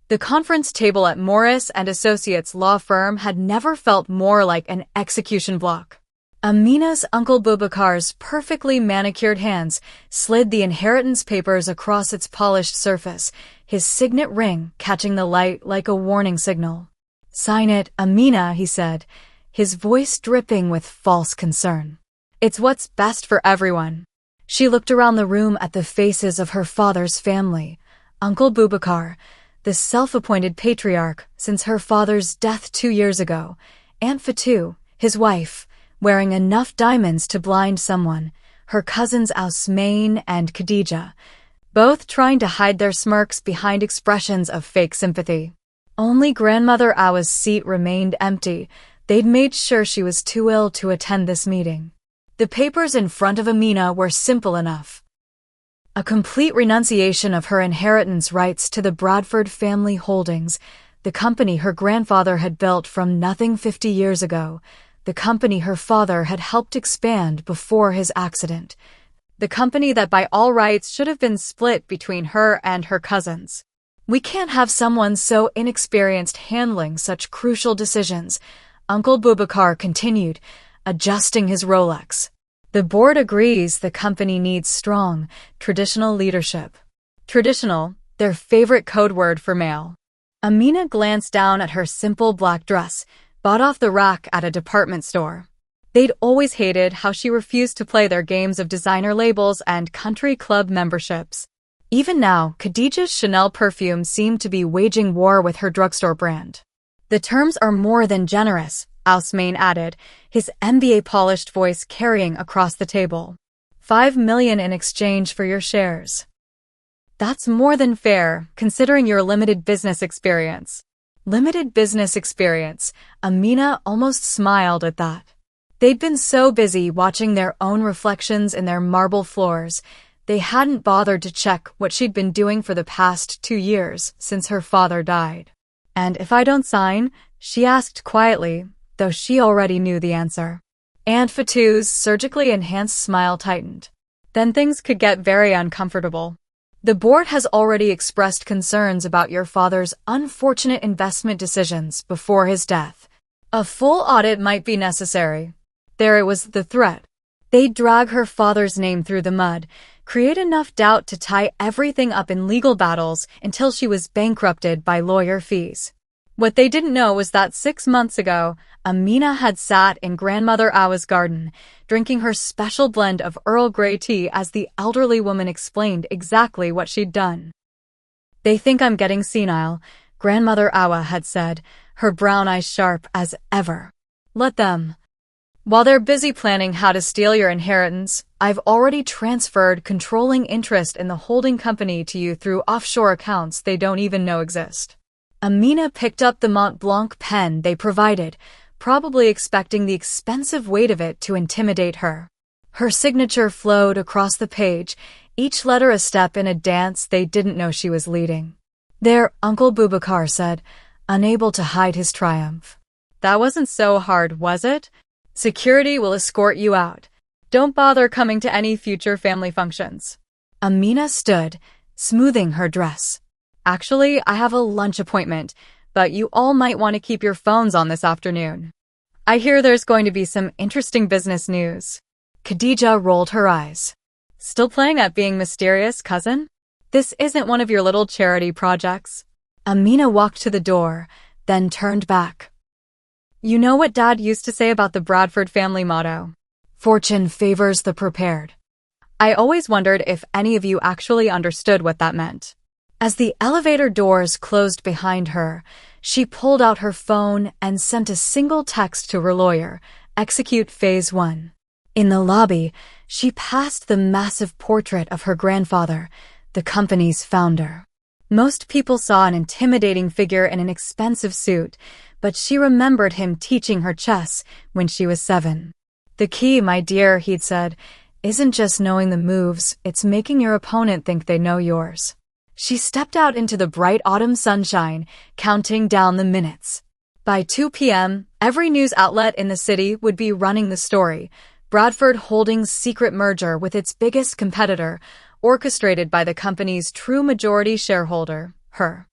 The conference table at Morris and Associates law firm had never felt more like an execution block. Amina's Uncle Bubakar's perfectly manicured hands slid the inheritance papers across its polished surface, his signet ring catching the light like a warning signal. "Sign it, Amina," he said, his voice dripping with false concern. "It's what's best for everyone." She looked around the room at the faces of her father's family. Uncle Bubakar, the self-appointed patriarch since her father's death 2 years ago. Aunt Fatou, his wife, wearing enough diamonds to blind someone. Her cousins Ousmane and Khadija, both trying to hide their smirks behind expressions of fake sympathy. Only Grandmother Awa's seat remained empty. They'd made sure she was too ill to attend this meeting. The papers in front of Amina were simple enough. A complete renunciation of her inheritance rights to the Bradford family holdings, the company her grandfather had built from nothing 50 years ago, the company her father had helped expand before his accident, the company that by all rights should have been split between her and her cousins. "We can't have someone so inexperienced handling such crucial decisions," Uncle Bubakar continued, adjusting his Rolex. "The board agrees the company needs strong, traditional leadership." Traditional, their favorite code word for male. Amina glanced down at her simple black dress, bought off the rack at a department store. They'd always hated how she refused to play their games of designer labels and country club memberships. Even now, Khadija's Chanel perfume seemed to be waging war with her drugstore brand. "The terms are more than generous," Ousmane added, his MBA-polished voice carrying across the table. $5 million in exchange for your shares. That's more than fair, considering your limited business experience. Limited business experience, Amina almost smiled at that. They'd been so busy watching their own reflections in their marble floors, they hadn't bothered to check what she'd been doing for the past 2 years since her father died. "And if I don't sign?" she asked quietly, though she already knew the answer. Aunt Fatou's surgically enhanced smile tightened. "Then things could get very uncomfortable. The board has already expressed concerns about your father's unfortunate investment decisions before his death. A full audit might be necessary." There it was, the threat. They'd drag her father's name through the mud, create enough doubt to tie everything up in legal battles until she was bankrupted by lawyer fees. What they didn't know was that 6 months ago, Amina had sat in Grandmother Awa's garden, drinking her special blend of Earl Grey tea as the elderly woman explained exactly what she'd done. "They think I'm getting senile," Grandmother Awa had said, her brown eyes sharp as ever. "Let them. While they're busy planning how to steal your inheritance, I've already transferred controlling interest in the holding company to you through offshore accounts they don't even know exist." Amina picked up the Mont Blanc pen they provided, probably expecting the expensive weight of it to intimidate her. Her signature flowed across the page, each letter a step in a dance they didn't know she was leading. "There," Uncle Bubakar said, unable to hide his triumph. "That wasn't so hard, was it? Security will escort you out. Don't bother coming to any future family functions." Amina stood, smoothing her dress. "Actually, I have a lunch appointment, but you all might want to keep your phones on this afternoon. I hear there's going to be some interesting business news." Khadija rolled her eyes. "Still playing at being mysterious, cousin? This isn't one of your little charity projects." Amina walked to the door, then turned back. "You know what Dad used to say about the Bradford family motto? Fortune favors the prepared." I always wondered if any of you actually understood what that meant. As the elevator doors closed behind her, she pulled out her phone and sent a single text to her lawyer, "Execute Phase 1. In the lobby, she passed the massive portrait of her grandfather, the company's founder. Most people saw an intimidating figure in an expensive suit, but she remembered him teaching her chess when she was 7. "The key, my dear," he'd said, "isn't just knowing the moves, it's making your opponent think they know yours." She stepped out into the bright autumn sunshine, counting down the minutes. By 2 p.m., every news outlet in the city would be running the story: Bradford Holdings' secret merger with its biggest competitor, orchestrated by the company's true majority shareholder, her.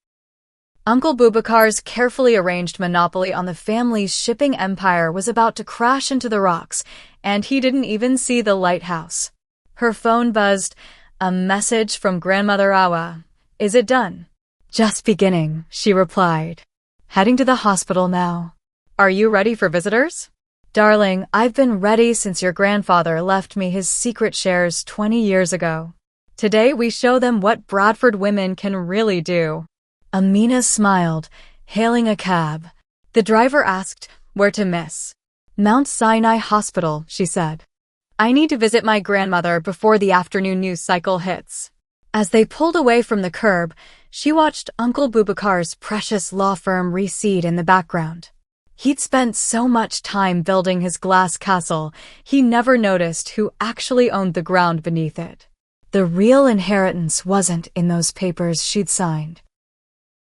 Uncle Bubakar's carefully arranged monopoly on the family's shipping empire was about to crash into the rocks, and he didn't even see the lighthouse. Her phone buzzed. A message from Grandmother Awa. Is it done? Just beginning, she replied. Heading to the hospital now. Are you ready for visitors? Darling, I've been ready since your grandfather left me his secret shares 20 years ago. Today we show them what Bradford women can really do. Amina smiled, hailing a cab. The driver asked, where to miss? Mount Sinai Hospital, she said. I need to visit my grandmother before the afternoon news cycle hits. As they pulled away from the curb, she watched Uncle Bubakar's precious law firm recede in the background. He'd spent so much time building his glass castle, he never noticed who actually owned the ground beneath it. The real inheritance wasn't in those papers she'd signed.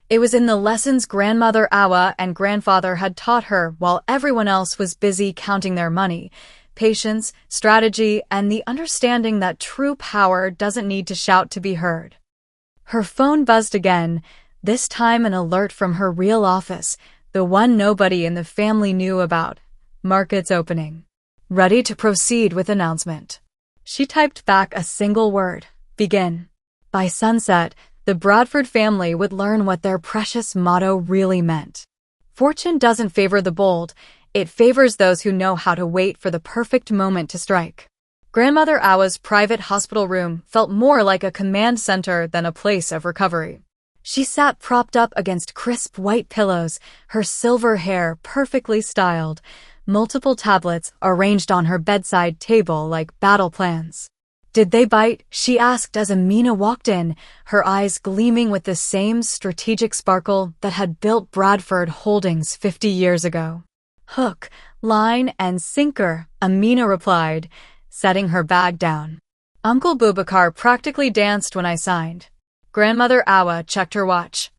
It was in the lessons Grandmother Awa and grandfather had taught her while everyone else was busy counting their money. Patience, strategy, and the understanding that true power doesn't need to shout to be heard. Her phone buzzed again, this time an alert from her real office, the one nobody in the family knew about. Markets opening. Ready to proceed with announcement. She typed back a single word. Begin. By sunset, the Bradford family would learn what their precious motto really meant. Fortune doesn't favor the bold, it favors those who know how to wait for the perfect moment to strike. Grandmother Awa's private hospital room felt more like a command center than a place of recovery. She sat propped up against crisp white pillows, her silver hair perfectly styled, multiple tablets arranged on her bedside table like battle plans. Did they bite? She asked as Amina walked in, her eyes gleaming with the same strategic sparkle that had built Bradford Holdings 50 years ago. Hook, line, and sinker, Amina replied, setting her bag down. Uncle Bubakar practically danced when I signed. Grandmother Awa checked her watch.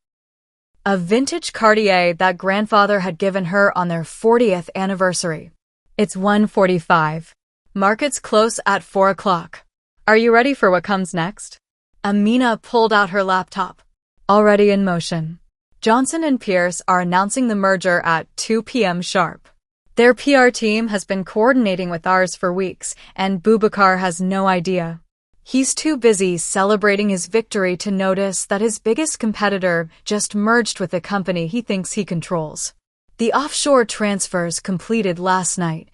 A vintage Cartier that grandfather had given her on their 40th anniversary. It's 1:45. Markets close at 4 o'clock. Are you ready for what comes next? Amina pulled out her laptop. Already in motion. Johnson and Pierce are announcing the merger at 2 p.m. sharp. Their PR team has been coordinating with ours for weeks, and Bubakar has no idea. He's too busy celebrating his victory to notice that his biggest competitor just merged with a company he thinks he controls. The offshore transfers completed last night,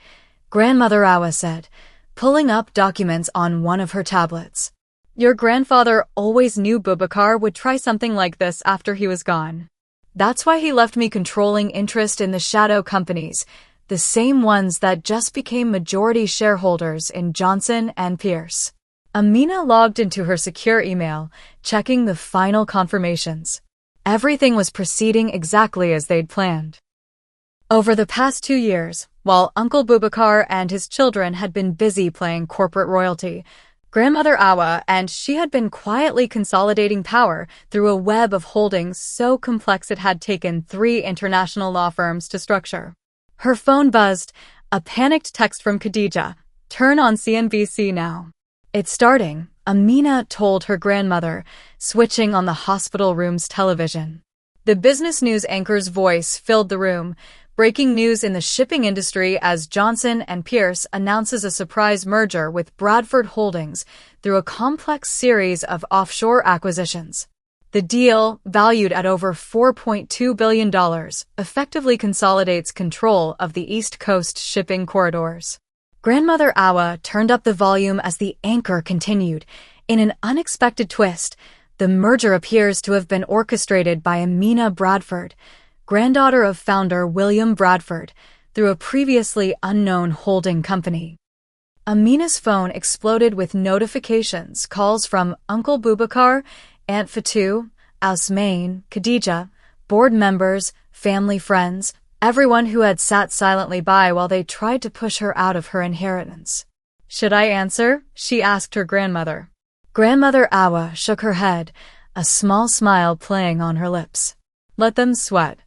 Grandmother Awa said, pulling up documents on one of her tablets. Your grandfather always knew Bubakar would try something like this after he was gone. That's why he left me controlling interest in the shadow companies, the same ones that just became majority shareholders in Johnson and Pierce. Amina logged into her secure email, checking the final confirmations. Everything was proceeding exactly as they'd planned. Over the past 2 years, while Uncle Bubakar and his children had been busy playing corporate royalty, Grandmother Awa and she had been quietly consolidating power through a web of holdings so complex it had taken 3 international law firms to structure. Her phone buzzed, a panicked text from Khadija, turn on CNBC now. It's starting, Amina told her grandmother, switching on the hospital room's television. The business news anchor's voice filled the room, breaking news in the shipping industry as Johnson and Pierce announces a surprise merger with Bradford Holdings through a complex series of offshore acquisitions. The deal, valued at over $4.2 billion, effectively consolidates control of the East Coast shipping corridors. Grandmother Awa turned up the volume as the anchor continued. In an unexpected twist, the merger appears to have been orchestrated by Amina Bradford, granddaughter of founder William Bradford, through a previously unknown holding company. Amina's phone exploded with notifications, calls from Uncle Bubakar, Aunt Fatou, Ousmane, Khadija, board members, family friends, everyone who had sat silently by while they tried to push her out of her inheritance. Should I answer? She asked her grandmother. Grandmother Awa shook her head, a small smile playing on her lips. Let them sweat.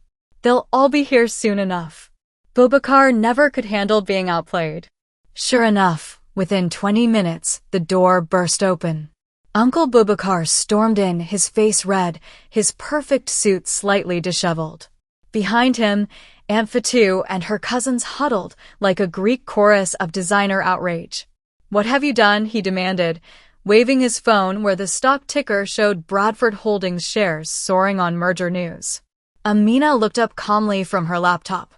They'll all be here soon enough. Bubakar never could handle being outplayed. Sure enough, within 20 minutes, the door burst open. Uncle Bubakar stormed in, his face red, his perfect suit slightly disheveled. Behind him, Aunt Fatou and her cousins huddled like a Greek chorus of designer outrage. "What have you done?" he demanded, waving his phone where the stock ticker showed Bradford Holdings shares soaring on merger news. Amina looked up calmly from her laptop.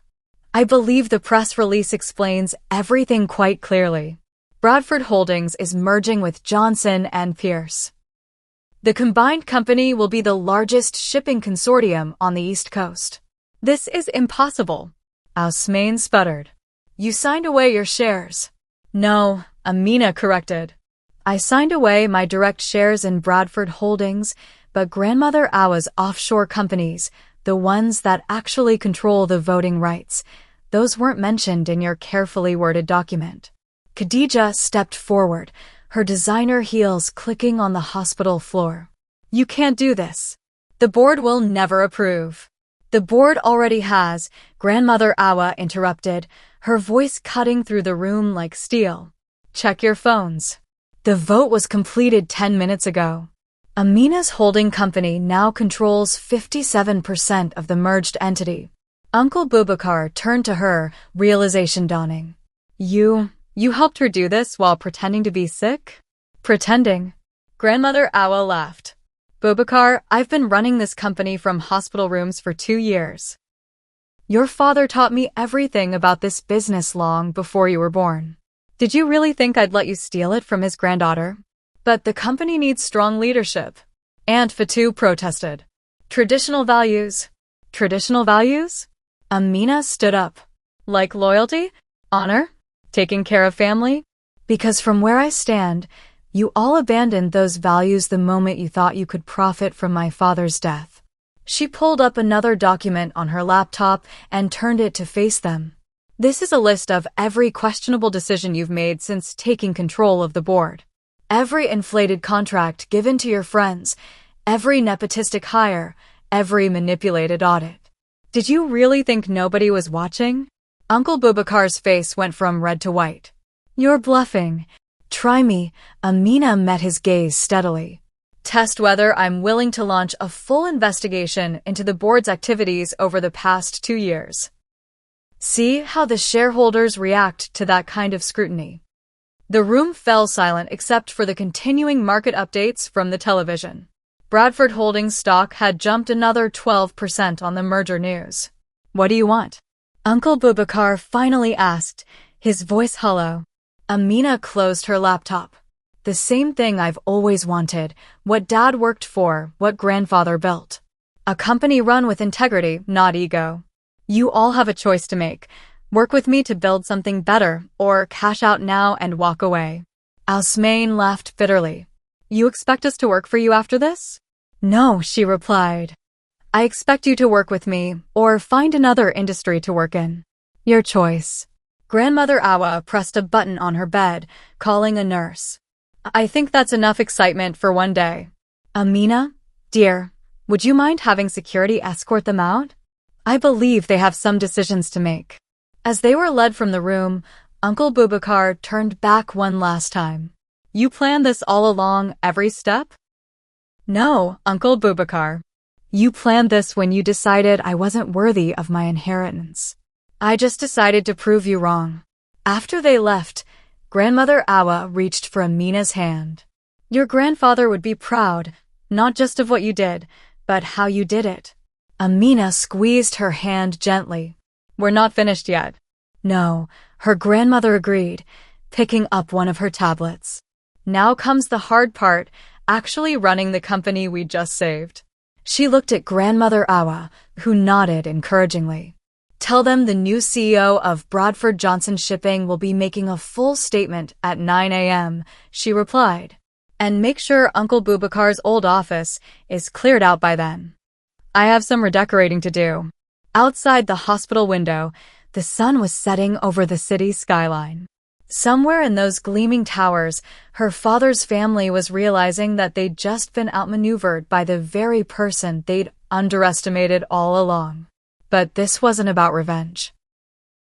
"I believe the press release explains everything quite clearly. Bradford Holdings is merging with Johnson and Pierce. The combined company will be the largest shipping consortium on the East Coast." "This is impossible," Ousmane sputtered. "You signed away your shares." "No," Amina corrected. "I signed away my direct shares in Bradford Holdings, but Grandmother Awa's offshore companies, the ones that actually control the voting rights, those weren't mentioned in your carefully worded document." Khadija stepped forward, her designer heels clicking on the hospital floor. "You can't do this. The board will never approve." "The board already has," Grandmother Awa interrupted, her voice cutting through the room like steel. "Check your phones. The vote was completed 10 minutes ago. Amina's holding company now controls 57% of the merged entity." Uncle Bubakar turned to her, realization dawning. You helped her do this while pretending to be sick?" "Pretending?" Grandmother Awa laughed. "Bubakar, I've been running this company from hospital rooms for 2 years. Your father taught me everything about this business long before you were born. Did you really think I'd let you steal it from his granddaughter?" "But the company needs strong leadership," Aunt Fatou protested. "Traditional values." "Traditional values?" Amina stood up. "Like loyalty? Honor? Taking care of family?" "Because from where I stand, you all abandoned those values the moment you thought you could profit from my father's death." She pulled up another document on her laptop and turned it to face them. "This is a list of every questionable decision you've made since taking control of the board. Every inflated contract given to your friends, every nepotistic hire, every manipulated audit. Did you really think nobody was watching?" Uncle Bubakar's face went from red to white. "You're bluffing. Try me." Amina met his gaze steadily. "Test whether I'm willing to launch a full investigation into the board's activities over the past 2 years. See how the shareholders react to that kind of scrutiny." The room fell silent except for the continuing market updates from the television. Bradford Holdings stock had jumped another 12% on the merger news. "What do you want?" Uncle Bubakar finally asked, his voice hollow. Amina closed her laptop. "The same thing I've always wanted, what Dad worked for, what Grandfather built. A company run with integrity, not ego. You all have a choice to make. Work with me to build something better, or cash out now and walk away." Ousmane laughed bitterly. "You expect us to work for you after this?" "No," she replied. "I expect you to work with me, or find another industry to work in. Your choice." Grandmother Awa pressed a button on her bed, calling a nurse. "I think that's enough excitement for one day. Amina, dear, would you mind having security escort them out? I believe they have some decisions to make." As they were led from the room, Uncle Bubakar turned back one last time. "You planned this all along, every step?" "No, Uncle Bubakar. You planned this when you decided I wasn't worthy of my inheritance. I just decided to prove you wrong." After they left, Grandmother Awa reached for Amina's hand. "Your grandfather would be proud, not just of what you did, but how you did it." Amina squeezed her hand gently. "We're not finished yet." "No," her grandmother agreed, picking up one of her tablets. "Now comes the hard part, actually running the company we just saved." She looked at Grandmother Awa, who nodded encouragingly. "Tell them the new CEO of Bradford Johnson Shipping will be making a full statement at 9 a.m., she replied. "And make sure Uncle Bubakar's old office is cleared out by then. I have some redecorating to do." Outside the hospital window, the sun was setting over the city skyline. Somewhere in those gleaming towers, her father's family was realizing that they'd just been outmaneuvered by the very person they'd underestimated all along. But this wasn't about revenge.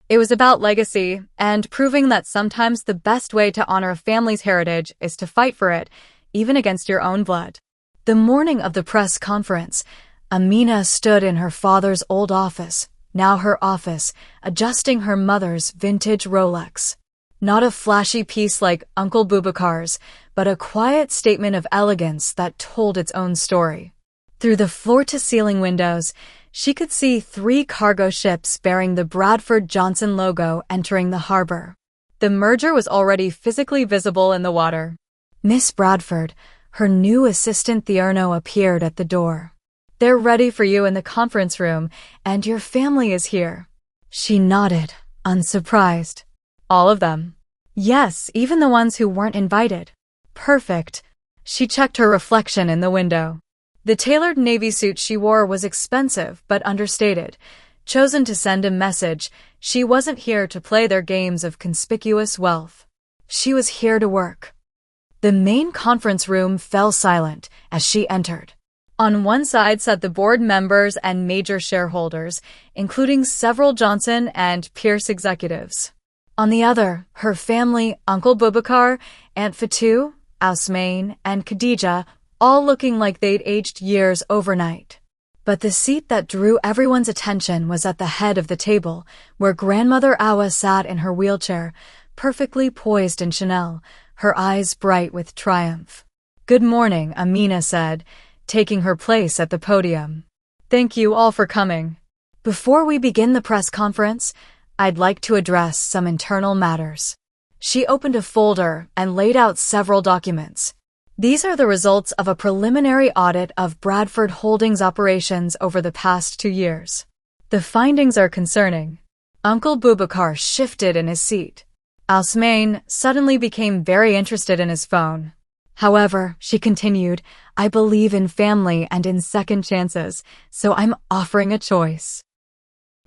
It was about legacy and proving that sometimes the best way to honor a family's heritage is to fight for it, even against your own blood. The morning of the press conference, Amina stood in her father's old office, now her office, adjusting her mother's vintage Rolex. Not a flashy piece like Uncle Bubakar's, but a quiet statement of elegance that told its own story. Through the floor-to-ceiling windows, she could see 3 cargo ships bearing the Bradford Johnson logo entering the harbor. The merger was already physically visible in the water. Miss Bradford, her new assistant Thierno, appeared at the door. "They're ready for you in the conference room, and your family is here." She nodded, unsurprised. "All of them?" "Yes, even the ones who weren't invited." "Perfect." She checked her reflection in the window. The tailored navy suit she wore was expensive but understated, chosen to send a message. She wasn't here to play their games of conspicuous wealth. She was here to work. The main conference room fell silent as she entered. On one side sat the board members and major shareholders, including several Johnson and Pierce executives. On the other, her family, Uncle Bubakar, Aunt Fatou, Ousmane, and Khadija, all looking like they'd aged years overnight. But the seat that drew everyone's attention was at the head of the table, where Grandmother Awa sat in her wheelchair, perfectly poised in Chanel, her eyes bright with triumph. "Good morning," Amina said, taking her place at the podium. "Thank you all for coming. Before we begin the press conference, I'd like to address some internal matters." She opened a folder and laid out several documents. These are the results of a preliminary audit of Bradford Holdings operations over the past 2 years. The findings are concerning. Uncle Bubakar shifted in his seat. Ousmane suddenly became very interested in his phone. "However," she continued, "I believe in family and in second chances, so I'm offering a choice."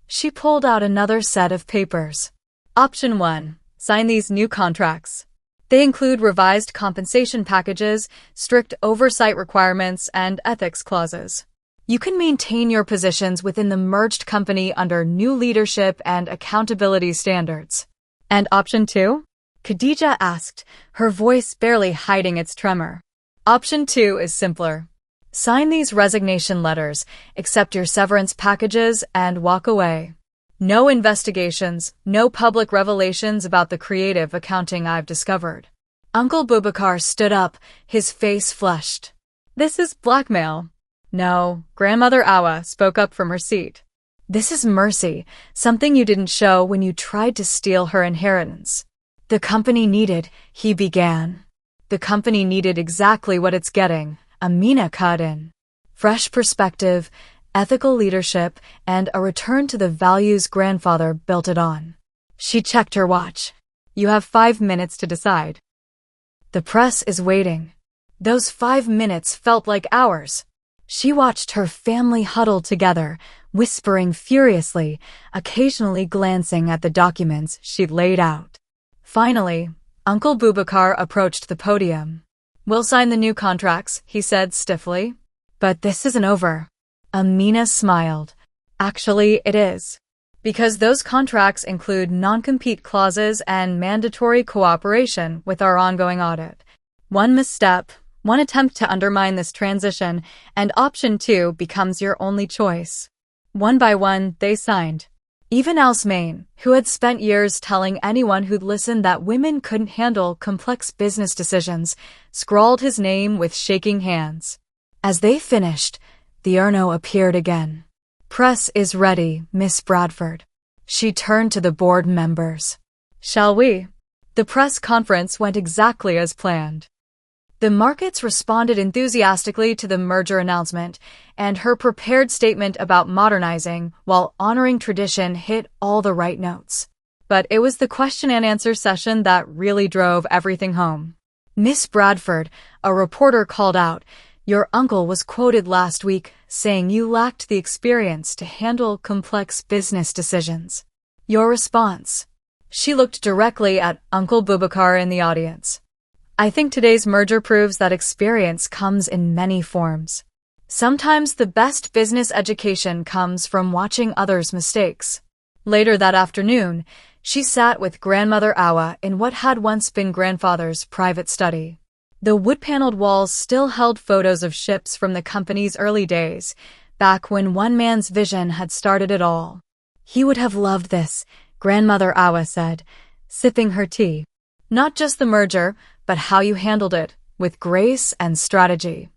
She pulled out another set of papers. Option 1. Sign these new contracts. They include revised compensation packages, strict oversight requirements, and ethics clauses. You can maintain your positions within the merged company under new leadership and accountability standards. And option 2? Khadija asked, her voice barely hiding its tremor. Option 2 is simpler. Sign these resignation letters, accept your severance packages, and walk away. No investigations, no public revelations about the creative accounting I've discovered. Uncle Bubakar stood up, his face flushed. "This is blackmail." "No," Grandmother Awa spoke up from her seat. "This is mercy, something you didn't show when you tried to steal her inheritance." "The company needed," he began. "The company needed exactly what it's getting," Amina cut in. "Fresh perspective, ethical leadership, and a return to the values grandfather built it on." She checked her watch. "You have 5 minutes to decide." "The press is waiting." Those 5 minutes felt like hours. She watched her family huddle together, whispering furiously, occasionally glancing at the documents she'd laid out. Finally, Uncle Bubakar approached the podium. "We'll sign the new contracts," he said stiffly. "But this isn't over." Amina smiled. "Actually, it is. Because those contracts include non-compete clauses and mandatory cooperation with our ongoing audit. One misstep, one attempt to undermine this transition, and option 2 becomes your only choice." One by one, they signed. Even Ousmane, who had spent years telling anyone who'd listened that women couldn't handle complex business decisions, scrawled his name with shaking hands. As they finished, Thierno appeared again. "Press is ready, Miss Bradford." She turned to the board members. "Shall we?" The press conference went exactly as planned. The markets responded enthusiastically to the merger announcement, and her prepared statement about modernizing while honoring tradition hit all the right notes. But it was the question and answer session that really drove everything home. "Miss Bradford," a reporter called out, "your uncle was quoted last week saying you lacked the experience to handle complex business decisions. Your response?" She looked directly at Uncle Bubakar in the audience. "I think today's merger proves that experience comes in many forms. Sometimes the best business education comes from watching others' mistakes." Later that afternoon, she sat with Grandmother Awa in what had once been grandfather's private study. The wood-paneled walls still held photos of ships from the company's early days, back when one man's vision had started it all. He would have loved this, Grandmother Awa said, sipping her tea. Not just the merger, but how you handled it, with grace and strategy.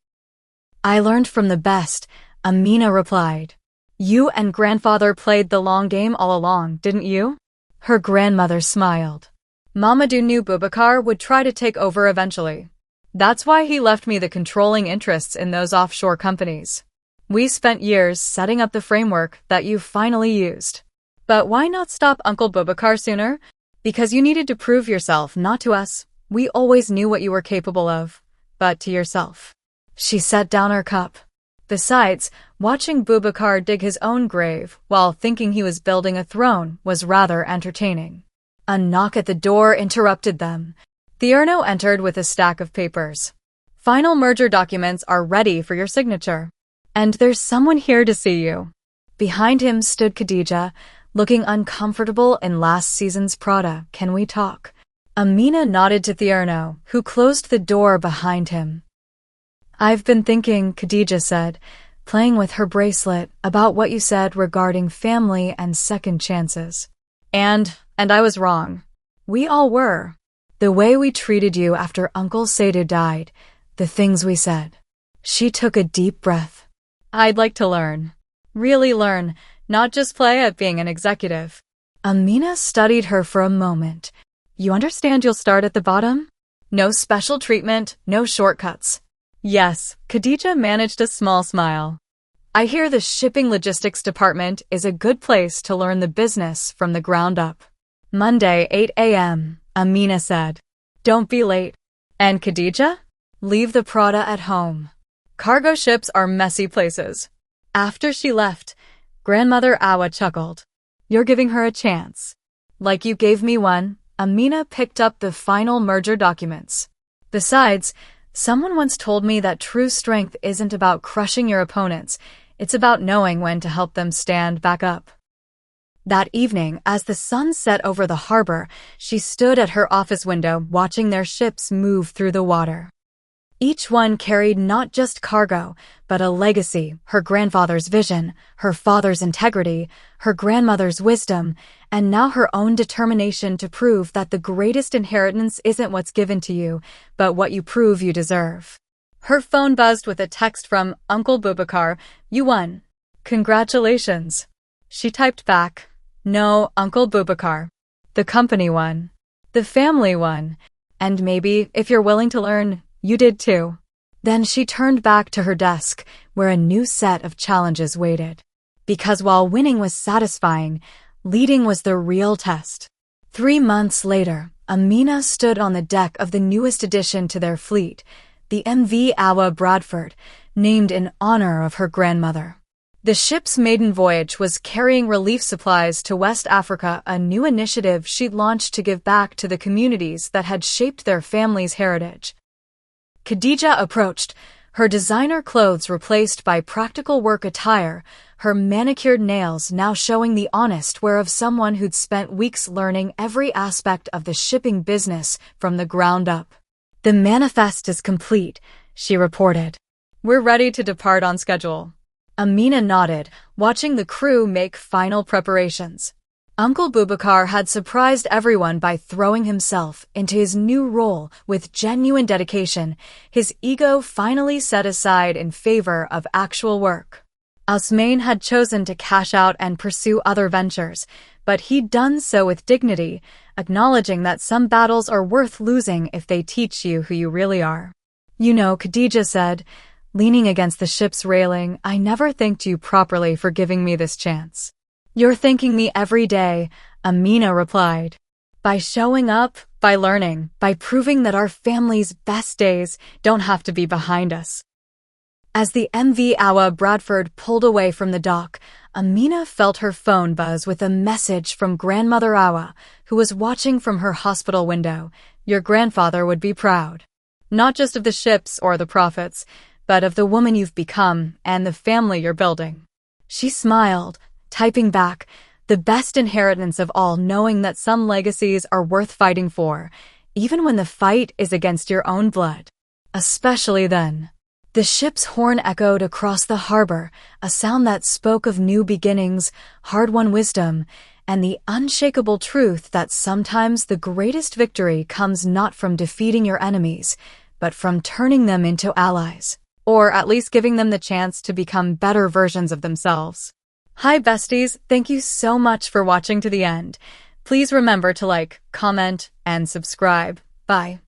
I learned from the best, Amina replied. You and Grandfather played the long game all along, didn't you? Her grandmother smiled. Mamadou knew Boubacar would try to take over eventually. That's why he left me the controlling interests in those offshore companies. We spent years setting up the framework that you finally used. But why not stop Uncle Boubacar sooner? Because you needed to prove yourself, not to us. We always knew what you were capable of, but to yourself. She set down her cup. Besides, watching Boubacar dig his own grave while thinking he was building a throne was rather entertaining. A knock at the door interrupted them. Thierno entered with a stack of papers. Final merger documents are ready for your signature. And there's someone here to see you. Behind him stood Khadija, looking uncomfortable in last season's Prada. Can we talk? Amina nodded to Thierno, who closed the door behind him. I've been thinking, Khadija said, playing with her bracelet, about what you said regarding family and second chances. And I was wrong. We all were. The way we treated you after Uncle Seydou died, the things we said. She took a deep breath. I'd like to learn. Really learn, not just play at being an executive. Amina studied her for a moment. You understand you'll start at the bottom? No special treatment, no shortcuts. Yes, Khadija managed a small smile. I hear the shipping logistics department is a good place to learn the business from the ground up. Monday, 8 a.m., Amina said. Don't be late. And Khadija? Leave the Prada at home. Cargo ships are messy places. After she left, Grandmother Awa chuckled. You're giving her a chance. Like you gave me one, Amina picked up the final merger documents. Besides, someone once told me that true strength isn't about crushing your opponents, it's about knowing when to help them stand back up. That evening, as the sun set over the harbor, she stood at her office window watching their ships move through the water. Each one carried not just cargo, but a legacy, her grandfather's vision, her father's integrity, her grandmother's wisdom, and now her own determination to prove that the greatest inheritance isn't what's given to you, but what you prove you deserve. Her phone buzzed with a text from Uncle Boubacar. You won. Congratulations. She typed back, no, Uncle Boubacar. The company won. The family won. And maybe, if you're willing to learn, you did too. Then she turned back to her desk, where a new set of challenges waited. Because while winning was satisfying, leading was the real test. 3 months later, Amina stood on the deck of the newest addition to their fleet, the MV Awa Bradford, named in honor of her grandmother. The ship's maiden voyage was carrying relief supplies to West Africa, a new initiative she'd launched to give back to the communities that had shaped their family's heritage. Khadija approached, her designer clothes replaced by practical work attire, her manicured nails now showing the honest wear of someone who'd spent weeks learning every aspect of the shipping business from the ground up. The manifest is complete, she reported. We're ready to depart on schedule. Amina nodded, watching the crew make final preparations. Uncle Boubacar had surprised everyone by throwing himself into his new role with genuine dedication, his ego finally set aside in favor of actual work. Ousmane had chosen to cash out and pursue other ventures, but he'd done so with dignity, acknowledging that some battles are worth losing if they teach you who you really are. You know, Khadija said, leaning against the ship's railing, I never thanked you properly for giving me this chance. You're thanking me every day, Amina replied. By showing up, by learning, by proving that our family's best days don't have to be behind us. As the MV Awa Bradford pulled away from the dock, Amina felt her phone buzz with a message from Grandmother Awa, who was watching from her hospital window. Your grandfather would be proud. Not just of the ships or the profits, but of the woman you've become and the family you're building. She smiled, typing back, the best inheritance of all, knowing that some legacies are worth fighting for, even when the fight is against your own blood. especially then. The ship's horn echoed across the harbor, a sound that spoke of new beginnings, hard-won wisdom, and the unshakable truth that sometimes the greatest victory comes not from defeating your enemies, but from turning them into allies, or at least giving them the chance to become better versions of themselves. Hi besties, thank you so much for watching to the end. Please remember to like, comment, and subscribe. Bye.